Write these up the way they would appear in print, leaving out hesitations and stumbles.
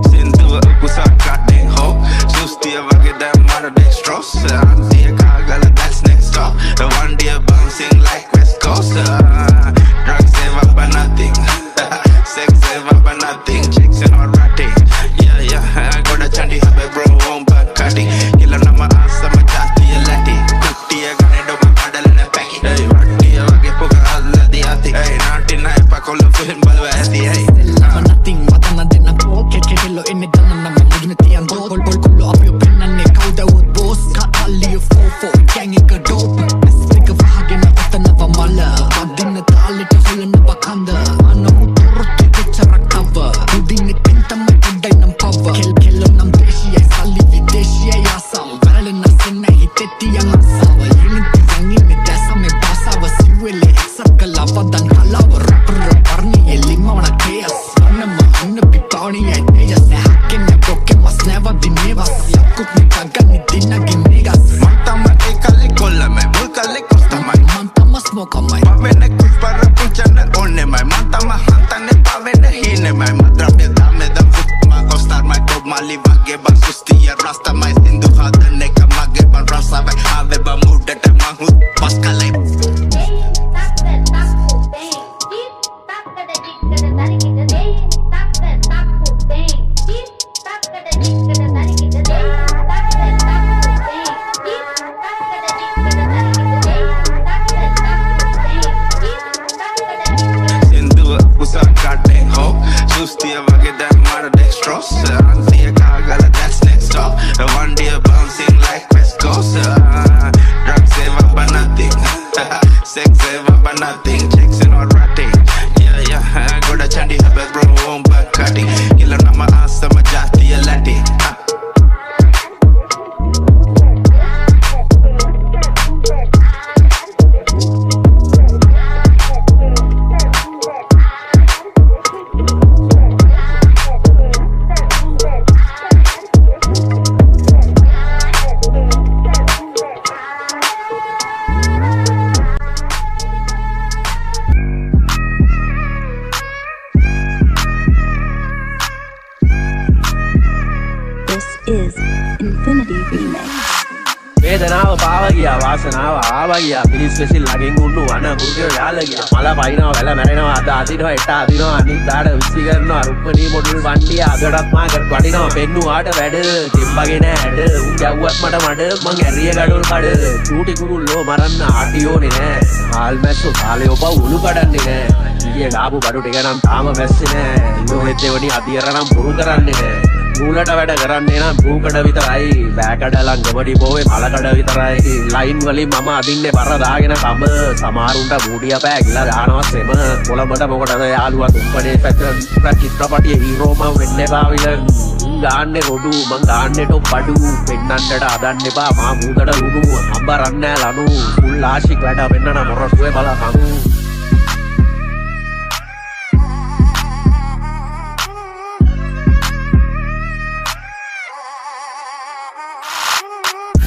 Sinduwa pusaka de ho Sustiya wage da mara de stross Antiya kagala that's next door The one day bouncing like West Coast Drugs save up for nothing Sex save up for nothing Chicks and all ratting Yeah, yeah, I got a chandi habe bro on back cutting Killa nama asa ma jasti lati Kuttiya gane do ma padala na paki Hey, vattiya wage puka alla di ati Hey, 99 pa kolla film balwa ati Hey, nothing matana denna go kekelo enne danna nama mujne tiyan bol kullo apyo pennanne kauda wo boss ka alli 44 gang එක dope stick වහගෙන අතනව මල අදින්න තාලෙට හොලන බකන්ද අනමු තොරතු දෙචරක් cover උදින්න පින්තම පොඩ්ඩයි නම් power කෙල්ලෝ නම් දේශියයි සල්ලි විදේශියයි ආසාව බලන සෙන්න හිතෙතියන් ආසාව යනිති යන්නේ දැසම බාසාව සිවෙලේ එක්සත් කලාවදන් කලාව රැපර් පර්ණි එලිමවන කේස් Anna pitoni e ella se hacke me broke mas never been nevas yakut me kagan ni dinna ginegas Mantama ekale kollame mulkale kostama mantama smoke mai pavene kuspara punchane onne mai mantama hantane pavene hine mai madrabya dame da futma kostar mai top mali vage ban sustiya rasta mai sindu hadane kamage ban rasa vai ave ba mudata mahut paskale Sustiya wage da mara de stross Antiya kagala that's next door The one day bouncing like West Coast Drugs save up for nothing Sex save up for nothing Chicks and all ratting Yeah, yeah, I got a chandi habe bro on back cutting Killa nama asa ma jasti lati is Infinity Remix. වේදනාව පාව ගියා වාසනාව ආව ගියා Philips වෙසිල් ළඟින් උන්නු අන මුර්ගය යාල ගියා මල පයින්නවා වැල මැරෙනවා අද අදිනවා එට අදිනවා අනිත් දාඩ විසි කරනවා රුප්පණී මොඩල් වණ්ඩිය අදටත් මාකට වඩිනවා පෙන්නුවාට වැඩ දෙම්බගේ නෑ ඇඩ උන් ගැව්වත් මට මඩ මං ඇරිය ගඩොල් කඩ චූටි කුරුල්ලෝ මරන්න ආටියෝනේ නෑ හාල් මැස්සෝ කාලේ ඔබ උළු කඩන්නේ නෑ ඊයේ ගාපු බඩු ටික නම් තාම මැස්සේ නෑ ඉන්නෝනෙත් එවනි අදියර නම් පුරු කරන්නේ නෑ මූලට වැඩ කරන්නේ නම් භූකඩ විතරයි බෑකඩ ළඟමඩි බෝවේ මලකඩ විතරයි ලයින් වලින් මම අදින්නේ බර දාගෙන කම සමහරුන්ට බූඩිය පෑගිලා දානවා සෙම කොළඹට මොකටද යාළුවා තුම්පනේ පැත්තෙන් චිත්‍රපටියේ හීරෝ මම වෙන්න එපා විලන් ගාන්නේ රොඩු මං ගාන්නේ ටොප් බඩු පෙන්නන්නට අදන්න එපා මා මූදට ලුණු අම්බරන්නේ ලනු ෆුල් ආශික් වැඩ වෙන්නන මොරසුවේ බලකමු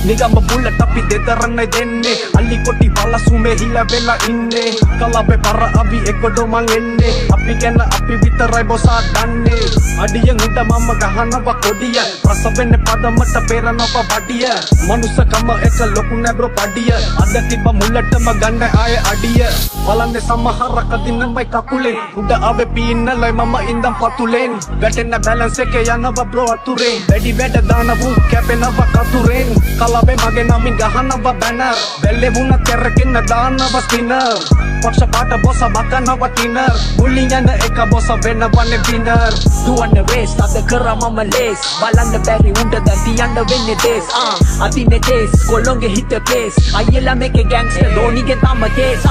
නිගම්බ බුල්ලට අපි දෙතරන්නේ දෙන්නේ අල්ලි කොටි බලසුමේ හිල වෙලා ඉන්නේ කලබේ පර අපි එක්කොඩෝ මං එන්නේ අපි ගැන අපි විතරයි බොසා දන්නේ අඩියෙන් උඩ මම ගහනවා කොඩිය රස වෙන්නේ පදමට පෙරනවා වඩිය මනුස්සකම එක ලොකු නැබ්‍රෝ පඩිය අද තිබ්බ මුල්ලටම ගන්න ආයේ අඩිය බලන්නේ සමහරක දිනමයි කකුලෙන් උඩ ආවේ පීන්නලයි මම ඉඳන් පතුලෙන් වැටෙන්න බැලන්ස් එකේ යනවා බ්‍රෝ අතුරෙන් වැඩි වැඩ දානවු කැපෙනවා කතුරෙන් කලබේ මගේ නමින් ගහනවා බැනර් බැල්ලේ වුණ කරගෙන දානවා ස්පිනර් පක්ෂ පාට බොස බකනවා ටිනර් මුලින් යන එක බොස වෙනවන්නේ විනර් දුවන්න රේස් අද කරා මම ලේස් බලන්න බැරි උන්ට දැන් තියන්න වෙන්නේ දේස් අදින්නේ දේස් කොළොන්ගේ හිත ප්ලේස් අයියලා මේකේ ගෑන්ග්ස්ටර් ධෝනිගේ තම case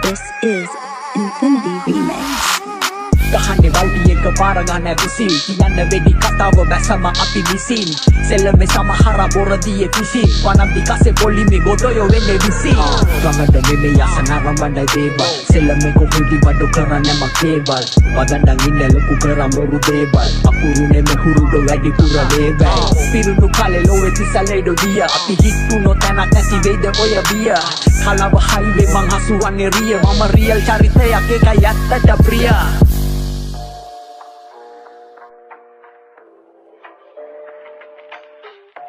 This is Infinity Remix. ගහන්නේ වල්ටි එක පාරගන්න විසින් කියන්න වෙඩි කතාව බැසම අපි විසින් සෙල්ලමේ සමහර බොරදියේ පිසින් වනම්දි කසේ පොලිමේ ගොඩයෝ වෙන්නේ විසින් ගමඩ මෙමේ යසනරම්බණ්ඩයි දේබල් සෙල්ලමේ කොහොල්දි බඩු කරන්න මකේබල් වදන්ඩන් ඉන්න ලොකු කරම් බොරු දේබල් අකුරුනේ මෙහුරුඩෝ වැඩි පුර ලේබල් පිරුණු කාලේ ලෝවේ තිසලේඩෝ දිය අපි හිටුනෝ තැනක් නැති වේද ඔය බිය කලව හයිවේ මං හසුවන්නේ රිය මම රියල් චරිතයක් එකයි ඇත්තට ප්‍රිය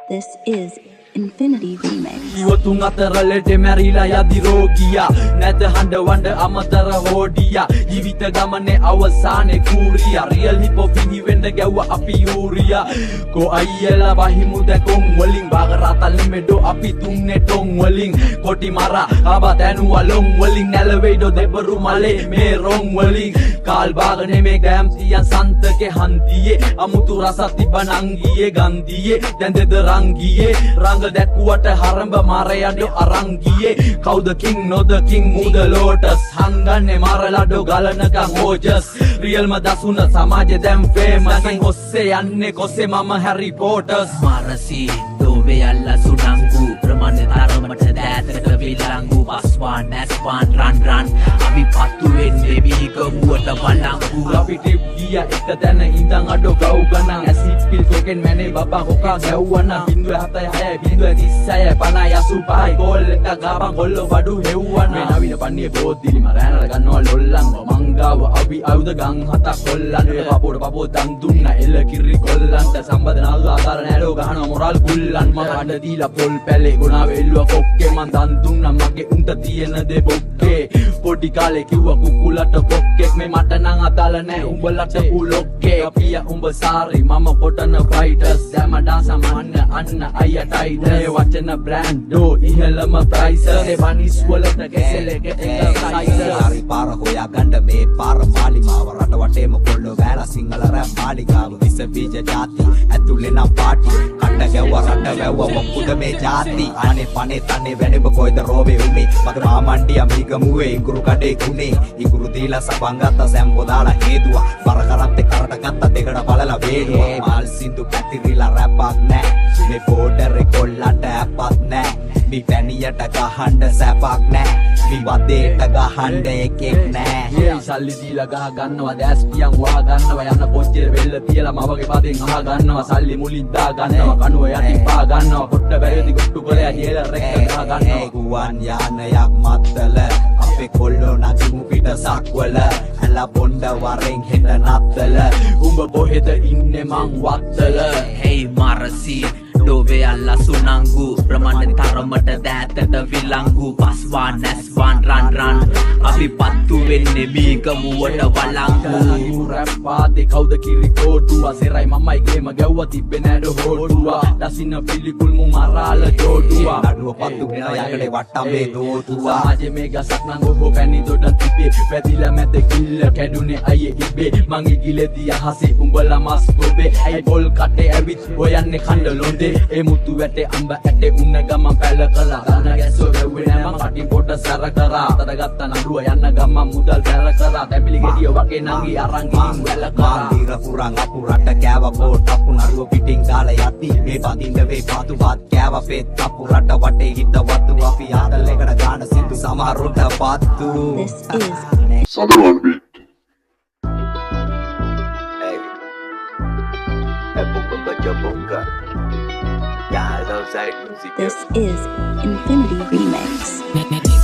This is Infinity Remix. ඉවතුන් අතරලට මැරිලා යදි රෝගියා නැත හඬ වඬ අමතර හෝඩියා ජීවිත ගමනේ අවසානේ කූරියා රියල් හිප් හොප් ඉවෙන්න ගැව්ව අපි යූරියා කෝ අයියලා වහිමු දැකොන් වලින් බාගරතල් මෙඩෝ අපි දුන්නේ ටොන් වලින් කොටි මරා ආබා තැනුවා ලොන් වලින් නැලවෙයිඩෝ දෙබරු මලේ මේ රොන් වලින් කාල් බාගනේ මේ ගෑම් තියන් සන්තකේ හන්දියේ අමුතු රසක් තිබ්බ නංගියේ ගන්දියේ දැන් දෙද රංගියේ රංග දැක්කුවට හරඹ මාරයඩෝ අරංගියේ කවුද කිං නොද කිං උද ලෝටස් හංගන්නේ මාරලඩෝ ගලනකං ඕජස් රියල්ම දසුන සමාජෙ දැම් ෆේමස් ඔස්සේ යන්නේ කොසේ මම හැරි පෝටස් මාරසී දෝවේ අල්ලා සුනංගු ප්‍රමාණ තරමට දෑතට විලංගු බස්වාන් නැස්වාන් රන් අපි පත්තු වෙන්නේ වීකමුවට බලංගු අපි ටිප් ගිය එක තැන ඉඳන් අඩෝ ගව් ගණන් ඇසිඩ් පිල් කොකෙන් මැනේ බබා හොකා ගැව්වන 0.76 ගෝල් එක ගාපන් කොල්ලෝ බඩු හෙව්වන මේ නවීන පන්නේ බෝද්දිලි මරෑනල ගන්නවා ලොල්ලන් මංගාව අපි ආයුධ ගන් හතක් කොල්ලන් මේ පපෝ දන් දුන්න එල කිරි කොල්ලන්ට සම්බදනාව ආකාර නෑලෝ ගහනවා මොරල් කුල්ලන් මම අඬ දීලා පොල් පැලේ ගුණා වෙල්ලුව කොක්කේ මන් දන් දුන්නා මගේ උන්ට තියෙන දේ බොක්කේ පොඩි කාලේ කිව්වා කුකුලට කොක්කෙක් මේ මට නම් අදාළ නෑ උඹලට උලොක්කේ අපිය උඹ සාරි මම කොටන ෆයිටර්ස් දැම ඩාසමන්න අන්න අයියා ටයිටර් වචන බ්‍රෑන්ඩෝ ඉහළම ප්‍රයිස් ඒ බනිස් වලට කෙසෙලෙක එක සයිස් හරි පාර හොයා ගන්න මේ පාර මාලිමාව රට වටේම කොල්ලෝ බෑලා සිංහල රැප් මාලිකාව විස බීජ ಜಾති ඇතුලේ නම් පාටි කඩ ගැව්වා රට වැව්වා මොකුද මේ ಜಾති අනේ පනේ තනේ වැඩෙබ කොයිද රෝබේ උනේ මගේ මාමණ්ඩිය මිගමුවේ ඉඟුරු කඩේ කුනේ ඉඟුරු දීලා සබන් ගත්ත සැම්බෝ දාලා හේදුවා බර කරත්තේ කරට ගත්ත දෙකට බලලා වේඩුවා මාල් සින්දු පැතිරිලා රැපක් නෑ මේ බෝඩර් කොල්ලට ඇපක් නෑ මේ පැණියට ගහන්න සැපක් නෑ මේ වදේට ගහන්න එකෙක් නෑ සල්ලි දීලා ගහ ගන්නවා දැස් පියන් වහ ගන්නවා යන්න කොච්චර වෙල්ල තියලා මවගේ පදෙන් අහ ගන්නවා සල්ලි මුලින් දා ගන්නවා කනුව යටින් පා ගන්නවා පොට්ට බැරිදි ගොට්ටු කරලා ජීල රෙක්ක ගහ ගන්නවා ගුවන් යානයක් මත්තල අපේ කොල්ලෝ නගිමු පිට සක්වල ඇලා බොණ්ඩ වරෙන් හෙට නත්තල උඹ කොහෙද ඉන්නේ මං Wattala hey marasi dove alla sunangu ප්‍රමාණ තරමට දෑතට විලංගු පස්වාන් නැස්වාන් රන් අපි පත්තු වෙන්නේ බීකමුවට වලංගු රැප් පාදේ කවුද කිරි කෝටුවා සෙරයි මමයි ගේම ගැව්වා තිබ්බේ නෑඩ හෝටුවා දසින්න පිළිකුල් මු මරාල ජෝටුවා නඩුව පත්තු වෙන යකඩේ වට්ටම්බේ දෝතුවා සමාජේ මේ ගසක් නං ඔබ පැණි දොඩන් තිබේ වැදිලා මැද කිල්ල කැඩුනේ අයියේ ඉබේ මං ඉගිලෙදී අහසේ උඹලා මස් ගොබේ ඇයි පොල් කටේ ඇවිත් හොයන්නේ කණ්ඩ ලොඳේ ඒ මුතු වැටේ අඹ ඇටේ උන්න ගමන් පැල කළා දන ගැස්සෝ වැව්වේ නෑ මං කටින් පොට සැර කරා අතට ගත්ත නඩුව යන්න ගමන් මුදල් පැර කරා තැඹිලි ගෙඩිය වගේ නංගි අරන් ගින් වැල කරා දීර පුරන් අපුරට කෑව බෝට් අපු නඩුව පිටින් ගාලා යති මේ බඳින්න වේ පාතුවත් කෑව පෙත් අපුරට වටේ හිට වතු අපි ආදල් එකට ගාන සින්දු සමහරුන්ට පත්තු This is Southern beat. This is Infinity Remix.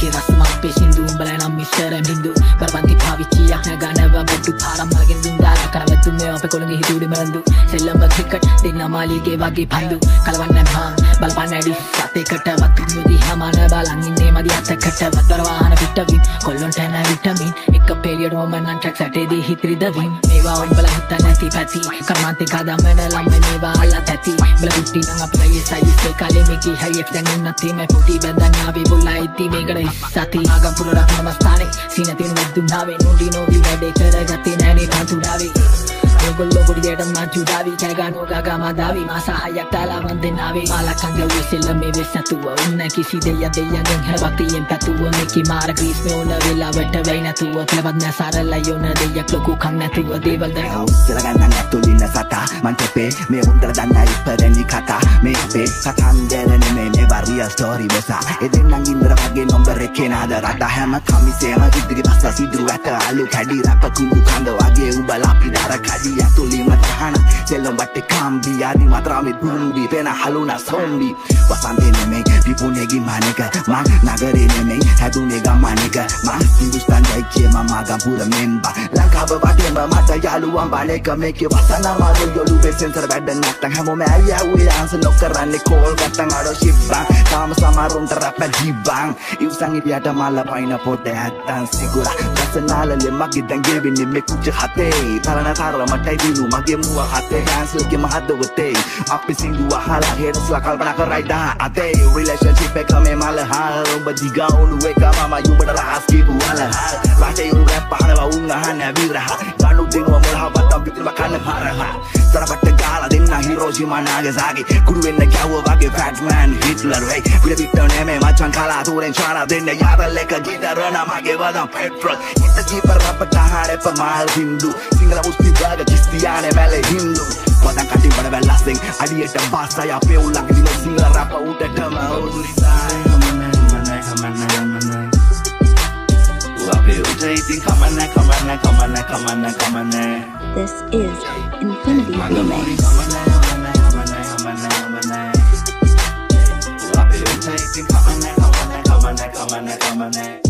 Neki rasma peshindu balana mishara bindu barbanti pavichiya nagana battu param magen dundala karawattu me ape kolunge hitudi marandu sellamba cricket dinna malige wage pandu kalawanna ma balpanadi satekata wattu mudi hamana balan inne madi atakata watarwana vitamin kollontana vitamin එක period woman and track satedi hitrida win mewa umbala hitta nati pati karmante kadamana lamma mewa alla tati bala putti nang apage sai se kale meki hayek dan nati me putti badana vi bulai ti megada sati agapura rahmastane sinatin waddu nave nundi no vi wade karagati nani pantudave ඔයගොල්ලෝ පොඩියට මං ජුදාවි කෑගනෝ Gaga මදාවි මාස 6ක් දාලා මන් දෙන්නාවේ මාලකංග වෙසෙල්ල මේ වෙස් නැතුව උන්න කිසි දෙයගෙන් හැබක්තියෙන් පැතුව මේකි මාර ග්‍රීස් මේ ඕන වෙලාවට වෙයි නැතුව කලවත් නැ සරලයි ඕන දෙයක් ලොකු කන් නැතුව දේවල් දැන් උස්සල ගන්න ඇතුලින් සතා මං තෙපේ මේ උන්දර දන්නයි ඉපදෙනි කතා මේ අපේ කතන්දර නෙමේ මේ රියල් ස්ටෝරි බසා එදෙන්නම් ඉන්දර වගේ නම්බර් එකේ නාද රට හැම කමිසේම ඉදිරි බස්ස සිදුරු ඇත අලු කැඩි රැප කුඹු කඳ වගේ උඹලා පිටර කඩි ඇතුලින්ම තහන සෙල්ලම් වටේ කම්බි ආදි මාත්‍රාමේ දුම්බි පෙන හලුනා සොම්බි වසන්තේ නෙමේ පිපුනේගි මානක මං නගරේ නෙමේ හැදුනේ ගමනක මං හින්දුස්තාන් ජයිකේ මම ගම්පුර මෙම්බා ලංකාව වටේම මට යාළුවන් බණේක මේකේ වසන මාළු යොලු වෙසෙන්තර වැඩ නැත්තම් හැමෝම ඇයුවේ ආන්සර් නොකරන්නේ කෝල් ගත්තන් අඩෝ ශිබ්බන් තාම සමරුන්ට රැප ජීබන් ඉවසන් ඉතියට මල පයින් පොතේ හැත්තන් සිගුරා දසනාලලේ මගේ දැන් ගෙවෙන්නේ මේ කුච හතේ තරණ තරමටයි දිනු මගේ මුව හතේ ආන්සර්ගේ මහදවතේ අපි සිංදුව අහලා හෙරස්ලා කල්පනා කරයිද අතේ රිලේෂන්ෂිප් එක මේ මල හාල් ඔබ දිගා උණු එක මම යුබට රහස් කිව්ව වල රටේ උන් රැප් පහනවා උන් අහන්නේ විරහ ගන්නු දෙනුව මොලහවත් අපිටම කන්න හරහ තරපට ගාලා දෙන්න හිරෝෂිමා නාගසාකි කුරු වෙන්න කැවුව වගේ ෆැට් මෑන් හිට්ලර් වෙයි පිළ පිටෝ නෙමේ මචන් කලා තුරෙන් චාන දෙන්න යාදල් එක ගිටරන මගේ වදම් පෙට්‍රල් හිට ජීපර් රපට හාඩේ පමාල් හින්දු සිංහල මුස්ලිම් ගාග කිස්තියානේ මැලේ හින්දු වදන් කටි බඩ වැල්ලස්සෙන් අඩියට බාසය අපේ උල්ලක් දින Sinhala rap උඩටම උරිසයි Come on. This is Infinity Remix. Come on.